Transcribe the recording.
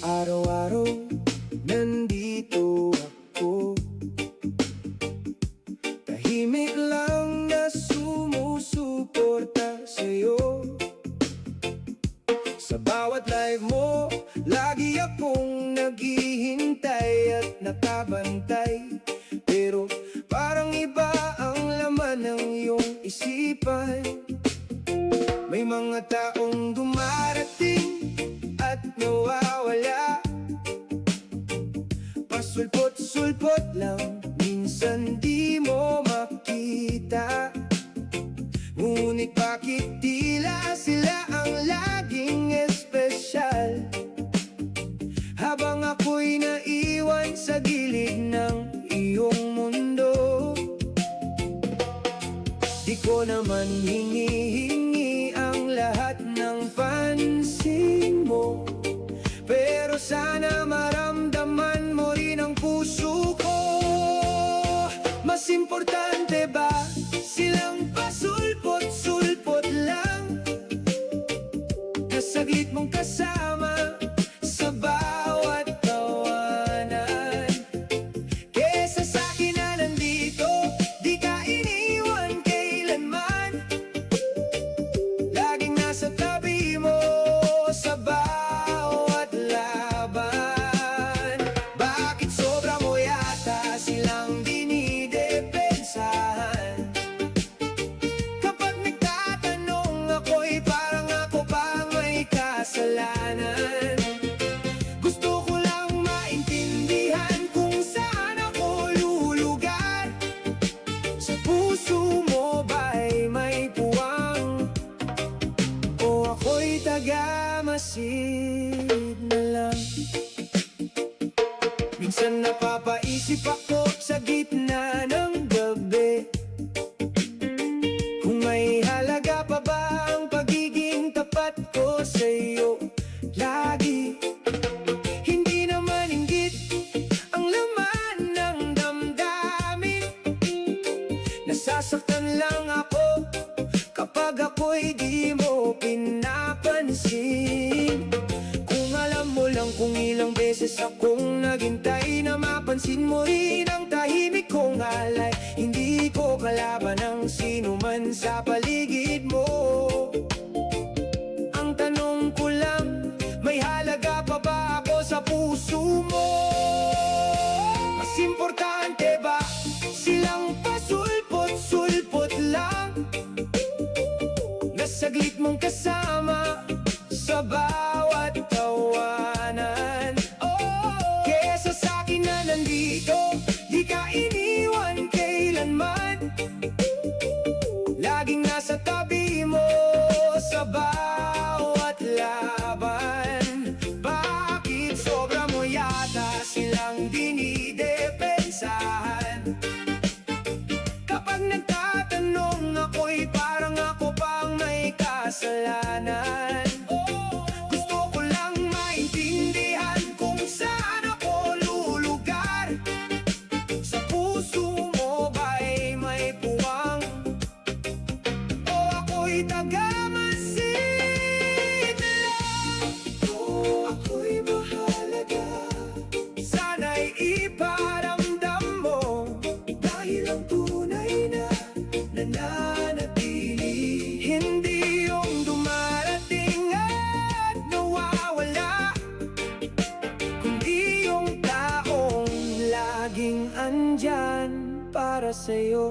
Araw-araw nandito ako, tahimik lang na sumusuporta sa'yo. Sa bawat live mo, lagi akong naghihintay at nakabantay. Pero parang iba ang laman ng iyong isipan. May mga taong dumarating at nawawala, pasulpot-sulpot lang, minsan di mo makita. Ngunit bakit tila sila ang laging espesyal, habang ako'y naiwan sa gilid ng iyong mundo? Di ko naman hinihingi ang lahat ng pansin mo, pero sana maramdaman mo rin ang puso ko. Mas importante ba silang pasulpot-sulpot lang, na saglit mong kasama sa bawat tawanan, kesa sa'kin na nandito, di ka iniwan kailanman, laging nasa tabi mo sa bawat laban. Bakit sobra mo yata silang dinidepensahan? Kapag nagtatanong ako'y parang ako pa may kasalanan. Gusto ko lang maintindihan kung saan ako lulugar. Sa puso mo ba'y may puwang, o ako'y taga-masid na lang? Minsan napapaisip ako sa gitna ng gabi, kung may halaga pa ba ang pagiging tapat ko sa'yo lagi. Hindi naman inggit ang laman ng damdamin, nasasaktan lang ako kapag ako'y di mo pinapansin. Kung alam mo lang kung ilang beses akong naghintay na mapansin mo rin ang tahimik kong alay. Hindi ko kalaban ang sino man sa paligid mo. Ang tanong ko lang, may halaga pa ba ako sa puso mo? Mas importante ba silang pasulpot-sulpot lang, na saglit mong kasama sa bawat tawanan? Kesa sa'kin na nandito, di ka iniwan kailanman, laging nasa tabi mo sa bawat laban. Bakit sobra mo yata silang dinidepensahan? Kapag nagtatanong ako'y parang ako pang may kasalanan. Gusto ko lang maintindihan kung saan ako lulugar. Sa puso mo ba'y may puwang, o ako'y taga-masid lang? Ako'y mahalaga, sana'y iparamdam mo, dahil ang tunay na nananatili, hindi yung dumarating at nawawala, kundi yung taong laging andyan para sa'yo.